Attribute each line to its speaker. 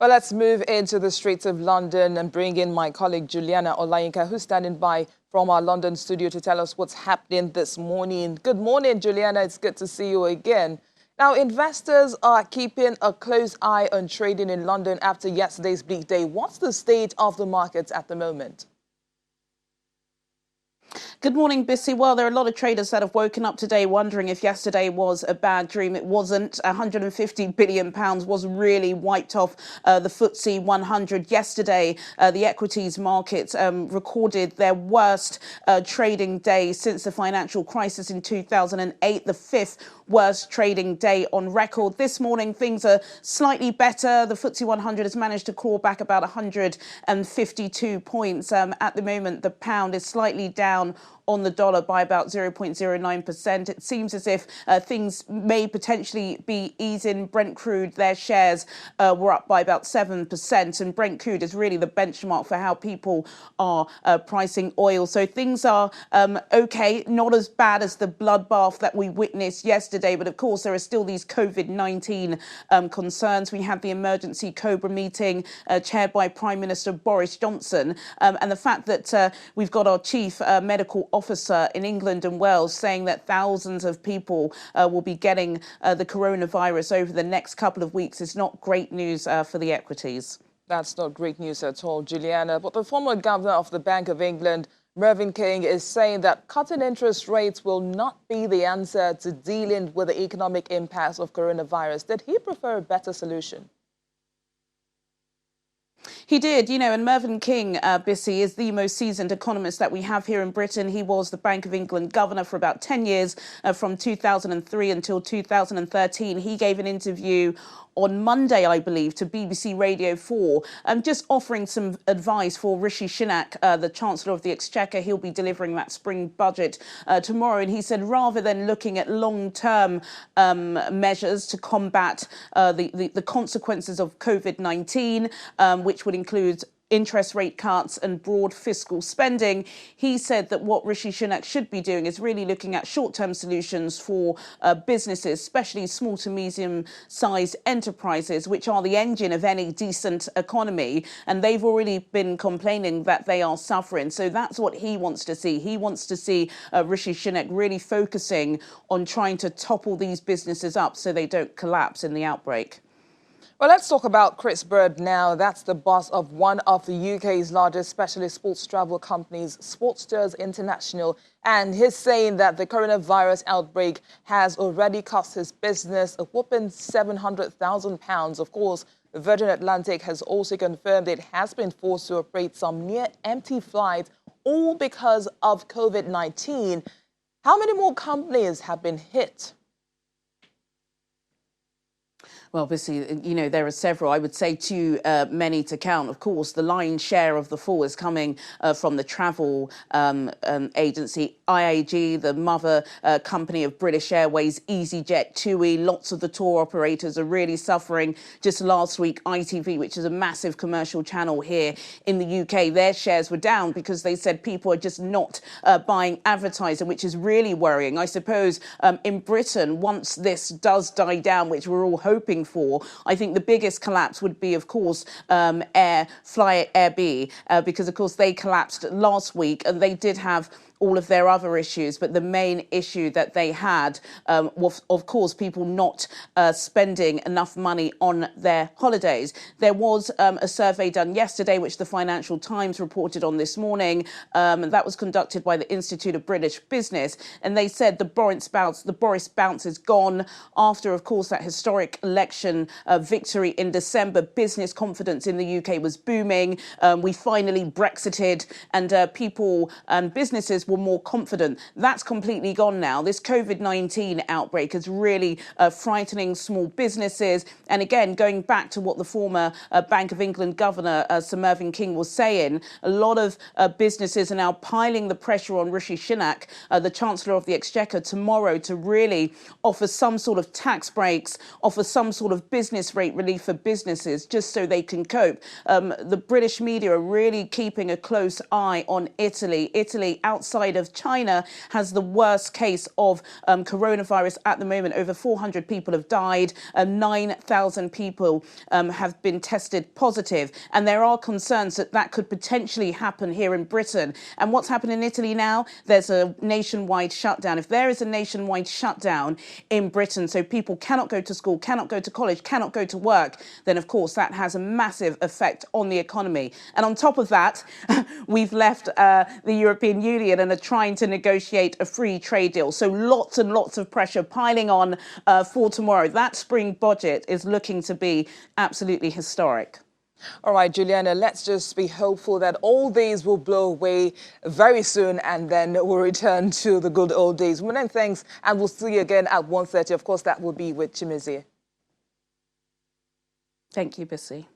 Speaker 1: Well, let's move into the streets of London and bring in my colleague Juliana Olayinka, who's standing by from our London studio to tell us what's happening this morning. Good morning, Juliana. It's good to see you again. Now, investors are keeping a close eye on trading in London after yesterday's bleak day. What's the state of the markets at the moment?
Speaker 2: Good morning, Bissy. Well, there are a lot of traders that have woken up today wondering if yesterday was a bad dream. It wasn't. £150 billion was really wiped off the FTSE 100 yesterday. The equities markets recorded their worst trading day since the financial crisis in 2008, the fifth worst trading day on record. This morning, things are slightly better. The FTSE 100 has managed to claw back about 152 points. At the moment, the pound is slightly down on the dollar by about 0.09%. It seems as if things may potentially be easing. Brent crude, their shares were up by about 7%, and Brent crude is really the benchmark for how people are pricing oil. So things are okay, not as bad as the bloodbath that we witnessed yesterday, but of course there are still these COVID-19 concerns. We had the emergency COBRA meeting chaired by Prime Minister Boris Johnson, and the fact that we've got our chief medical officer in England and Wales saying that thousands of people will be getting the coronavirus over the next couple of weeks is not great news for the equities.
Speaker 1: That's not great news at all, Juliana. But the former governor of the Bank of England, Mervyn King, is saying that cutting interest rates will not be the answer to dealing with the economic impacts of coronavirus. Did he prefer a better solution?
Speaker 2: He did, and Mervyn King, Bissy, is the most seasoned economist that we have here in Britain. He was the Bank of England governor for about 10 years, from 2003 until 2013. He gave an interview on Monday, I believe, to BBC Radio 4, just offering some advice for Rishi Sunak, the Chancellor of the Exchequer. He'll be delivering that spring budget tomorrow. And he said rather than looking at long-term measures to combat the consequences of COVID-19, which would include interest rate cuts and broad fiscal spending, he said that what Rishi Sunak should be doing is really looking at short-term solutions for businesses, especially small to medium-sized enterprises, which are the engine of any decent economy. And they've already been complaining that they are suffering. So that's what he wants to see. He wants to see Rishi Sunak really focusing on trying to topple these businesses up so they don't collapse in the outbreak.
Speaker 1: Well, let's talk about Chris Bird now. That's the boss of one of the UK's largest specialist sports travel companies, Sportsters International. And he's saying that the coronavirus outbreak has already cost his business a whopping £700,000. Of course, Virgin Atlantic has also confirmed it has been forced to operate some near-empty flights, all because of COVID-19. How many more companies have been hit?
Speaker 2: Well, Bissy, there are several. I would say too many to count. Of course, the lion's share of the fall is coming from the travel agency IAG, the mother company of British Airways, EasyJet, TUI. Lots of the tour operators are really suffering. Just last week, ITV, which is a massive commercial channel here in the UK, their shares were down because they said people are just not buying advertising, which is really worrying. I suppose in Britain, once this does die down, which we're all hoping for, I think the biggest collapse would be, of course, Airbnb, because, of course, they collapsed last week and they did have all of their other issues. But the main issue that they had was, of course, people not spending enough money on their holidays. There was a survey done yesterday, which the Financial Times reported on this morning. And that was conducted by the Institute of British Business. And they said the Boris bounce is gone after, of course, that historic election victory in December. Business confidence in the UK was booming. We finally Brexited, and people and businesses were more confident. That's completely gone now. This COVID-19 outbreak is really frightening small businesses. And again, going back to what the former Bank of England governor, Sir Mervyn King, was saying, a lot of businesses are now piling the pressure on Rishi Sunak, the Chancellor of the Exchequer, tomorrow to really offer some sort of tax breaks, offer some sort of business rate relief for businesses just so they can cope. The British media are really keeping a close eye on Italy. Italy, outside outside of China has the worst case of coronavirus at the moment. Over 400 people have died, 9,000 people have been tested positive, and there are concerns that that could potentially happen here in Britain. And what's happened in Italy now? There's a nationwide shutdown. If there is a nationwide shutdown in Britain, so people cannot go to school, cannot go to college, cannot go to work, then of course that has a massive effect on the economy. And on top of that, we've left the European Union and are trying to negotiate a free trade deal. So lots and lots of pressure piling on for tomorrow. That spring budget is looking to be absolutely historic.
Speaker 1: All right, Juliana, let's just be hopeful that all these will blow away very soon and then we'll return to the good old days. Many thanks, and we'll see you again at 1:30. Of course, that will be with Chimizie.
Speaker 2: Thank you, Bissy.